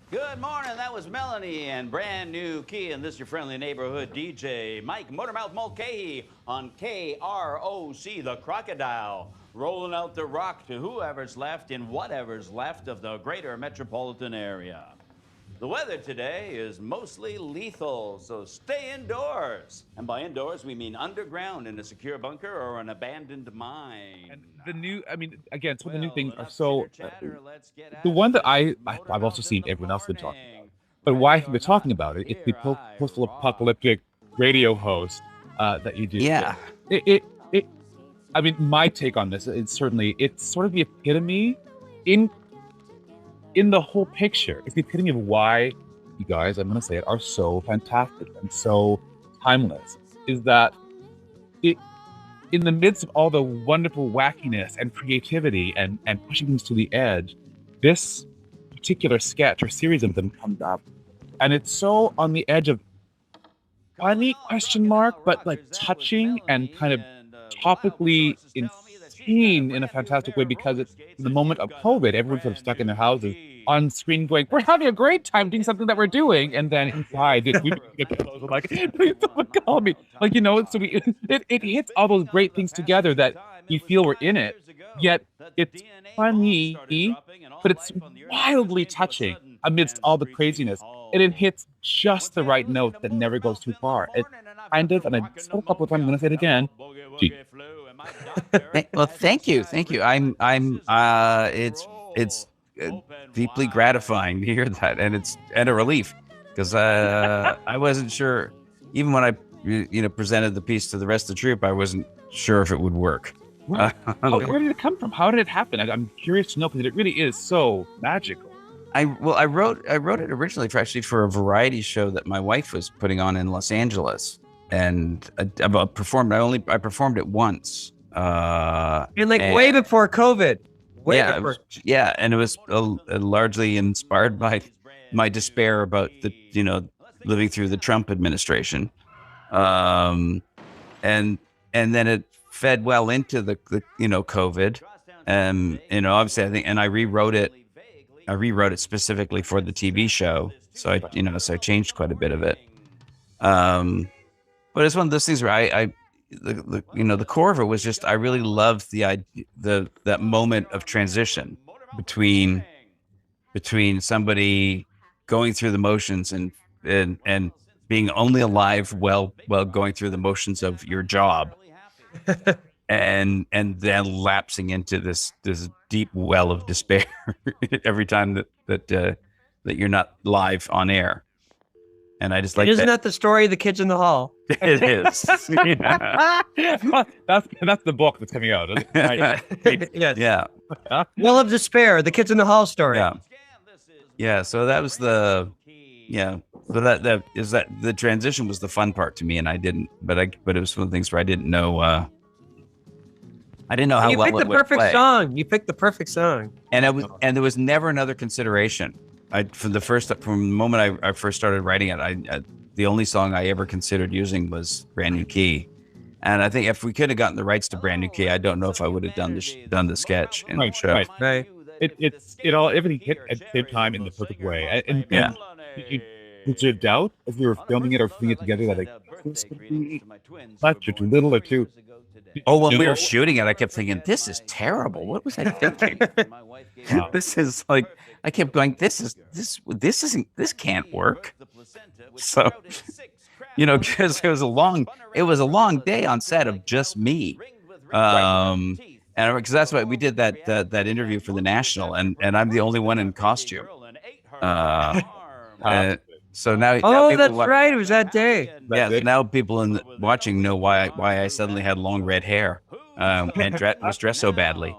Good morning. That was Melanie and Brand New Key, and this your friendly neighborhood DJ, Mike Motormouth Mulcahy on KROC, the Crocodile, rolling out the rock to whoever's left in whatever's left of the greater metropolitan area. The weather today is mostly lethal, so stay indoors. And by indoors, we mean underground in a secure bunker or an abandoned mine. And the new, again, some of the new things are so. The one that I've also seen everyone else been talking about, but why I think they're talking about it, it's the post-apocalyptic radio host that you do. Yeah. My take on this, it's sort of the epitome in the whole picture. It's the epitome of why you guys, I'm going to say it, are so fantastic and so timeless. Is that it, in the midst of all the wonderful wackiness and creativity and pushing things to the edge, this particular sketch or series of them comes up, and it's so on the edge of funny question mark, but like touching and kind of topically insane in a fantastic way, because it's in the moment of COVID, everyone's sort of stuck in their houses on screen going, we're having a great time doing something that we're doing, and then inside we get close, like, please don't call me, like, so it hits all those great things together that you feel we're in it, yet it's funny, but it's wildly touching amidst all the craziness, and it hits just the right note that never goes too far. It kind of, and I said a couple of times, I'm going to say it again. Gee. Well, thank you. It's deeply gratifying to hear that, and a relief, because I wasn't sure, even when I presented the piece to the rest of the troupe, I wasn't sure if it would work. Where did it come from? How did it happen? I'm curious to know, because it really is so magical. I wrote it originally for a variety show that my wife was putting on in Los Angeles, and I performed it once. Way before COVID. Yeah, and it was largely inspired by my despair about living through the Trump administration, and then it fed well into the COVID, obviously I think, and I rewrote it specifically for the TV show, so I changed quite a bit of it, but it's one of those things where the core of it was just, I really loved that moment of transition between somebody going through the motions and being only alive while going through the motions of your job, and then lapsing into this deep well of despair every time that you're not live on air. And I just like Isn't that the story of the kids in the hall? It is. That's the book that's coming out. Yes. Yeah. Well of Despair, the kids in the hall story. Yeah. So that was So that is that the transition was the fun part to me, and I didn't. But it was one of the things where I didn't know. I didn't know how well it would play. You picked the perfect song. And there was never another consideration. From the moment I first started writing it, the only song I ever considered using was Brand New Key, and I think if we could have gotten the rights to Brand New Key, I don't know if I would have done the sketch in the show. Right. Everything hit at the same time in the perfect way, and was there doubt as we were filming it or putting it together that this could be much or too little or too? Oh, when we were shooting it, I kept thinking, this is terrible. What was I thinking? Wow. This is like, I kept going, this can't work. So, because it was a long day on set of just me. And because that's why we did that interview for the National, and I'm the only one in costume. So now, that's right. It was that day. Yeah. Now people watching know why I suddenly had long red hair and was dressed so badly.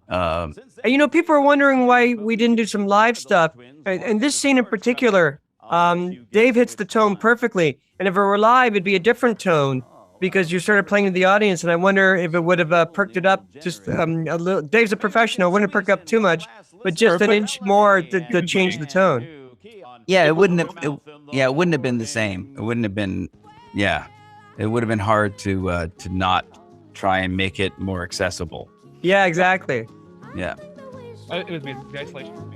People are wondering why we didn't do some live stuff. And this scene in particular, Dave hits the tone perfectly. And if it were live, it'd be a different tone, because you started playing to the audience. And I wonder if it would have perked it up just a little. Dave's a professional, wouldn't have perked up too much, but just an inch more to change the tone. Yeah, it wouldn't have been the same. It wouldn't have been. Yeah, it would have been hard to not try and make it more accessible. Yeah, exactly. Yeah. It was amazing. The isolation.